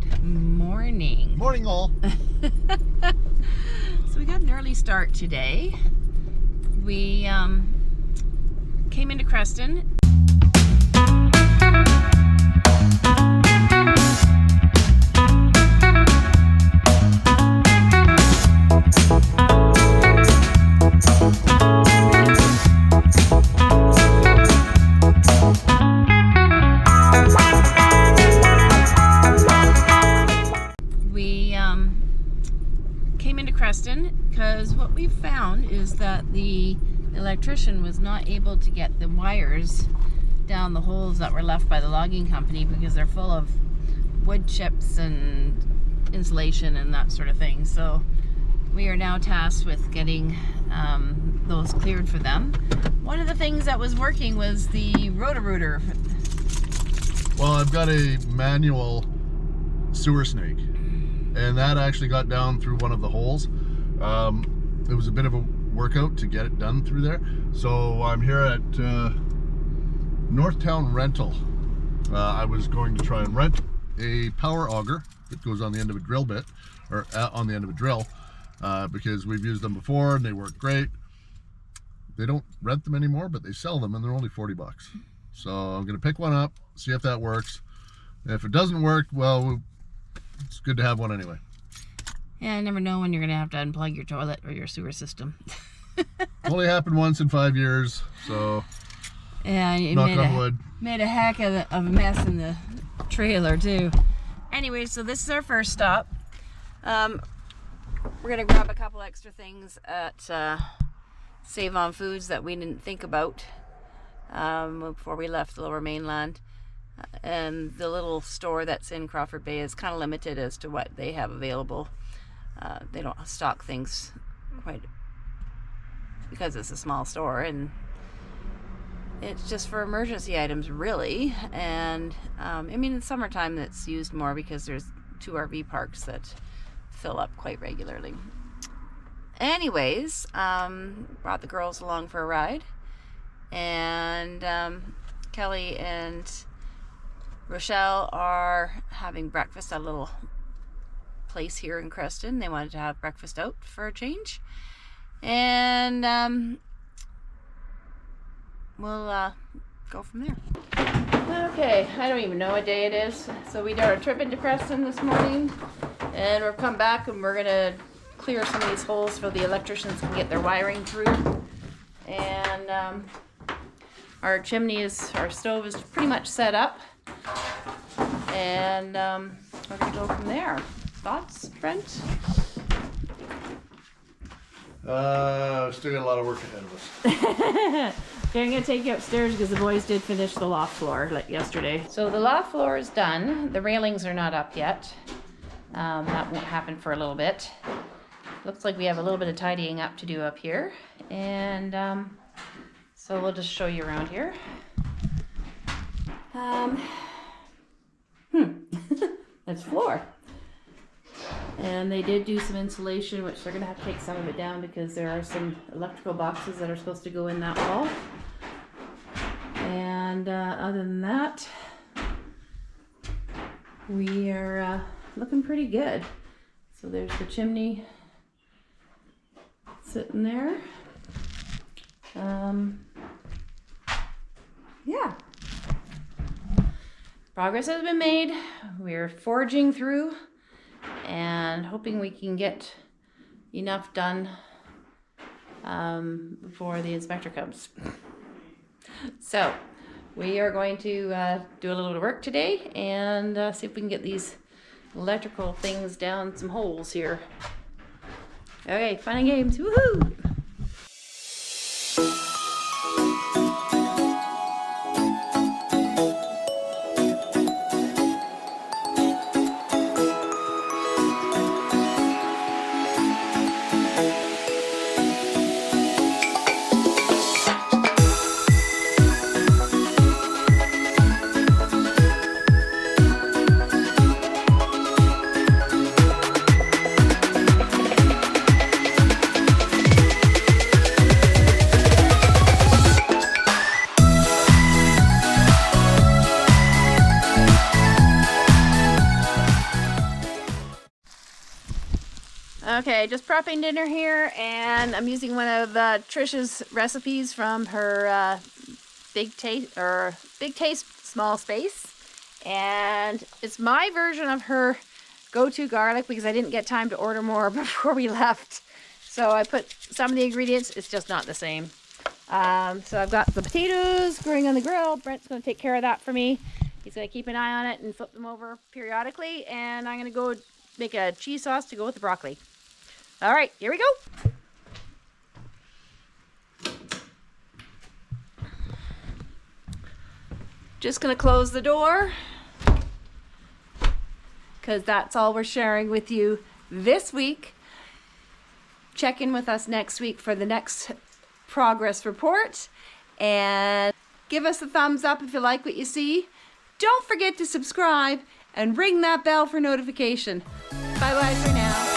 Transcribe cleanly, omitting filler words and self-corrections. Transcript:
Good morning. Morning all. So we got an early start today. We came into Creston. Because what we found is that the electrician was not able to get the wires down the holes that were left by the logging company because they're full of wood chips and insulation and that sort of thing. So we are now tasked with getting those cleared for them. One of the things that was working was the roto-rooter. Well, I've got a manual sewer snake, and that actually got down through one of the holes. It was a bit of a workout to get it done through there. So I'm here at Northtown Rental. I was going to try and rent a power auger that goes on the end of a drill bit, or on the end of a drill, because we've used them before and they work great. They don't rent them anymore, but they sell them and they're only 40 bucks. So I'm gonna pick one up, see if that works. And if it doesn't work, well, it's good to have one anyway. Yeah, I never know when you're going to have to unplug your toilet or your sewer system. Only happened once in 5 years, so yeah, it knock on wood. Made a heck of a mess in the trailer too. Anyway, so this is our first stop. We're going to grab a couple extra things at Save on Foods that we didn't think about before we left the Lower Mainland. And the little store that's in Crawford Bay is kind of limited as to what they have available. They don't stock things quite because it's a small store, and it's just for emergency items really. And I mean, in summertime it's used more because there's 2 RV parks that fill up quite regularly. Anyways, brought the girls along for a ride, and Kelly and Rochelle are having breakfast at a little place here in Creston. They wanted to have breakfast out for a change, and we'll go from there. Okay, I don't even know what day it is. So we did our trip into Creston this morning, and we'll come back and we're gonna clear some of these holes so the electricians can get their wiring through. And our stove is pretty much set up, and we're gonna go from there. Thoughts, Brent? Still got a lot of work ahead of us. Okay, I'm gonna take you upstairs because the boys did finish the loft floor like yesterday. So the loft floor is done. The railings are not up yet. That won't happen for a little bit. Looks like we have a little bit of tidying up to do up here, and so we'll just show you around here. That's floor. And they did do some insulation, which they're gonna have to take some of it down because there are some electrical boxes that are supposed to go in that wall. And other than that, we are looking pretty good. So there's the chimney sitting there. Yeah. Progress has been made. We're forging through and hoping we can get enough done before the inspector comes. So we are going to do a little bit of work today and see if we can get these electrical things down some holes here. Okay, fun and games, woohoo! Okay, just prepping dinner here, and I'm using one of Trisha's recipes from her Big Taste Small Space, and it's my version of her go-to garlic because I didn't get time to order more before we left. So I put some of the ingredients, it's just not the same. So I've got the potatoes growing on the grill. Brent's going to take care of that for me. He's going to keep an eye on it and flip them over periodically, and I'm going to go make a cheese sauce to go with the broccoli. All right, here we go. Just gonna close the door because that's all we're sharing with you this week. Check in with us next week for the next progress report, and give us a thumbs up if you like what you see. Don't forget to subscribe and ring that bell for notification. Bye bye for now.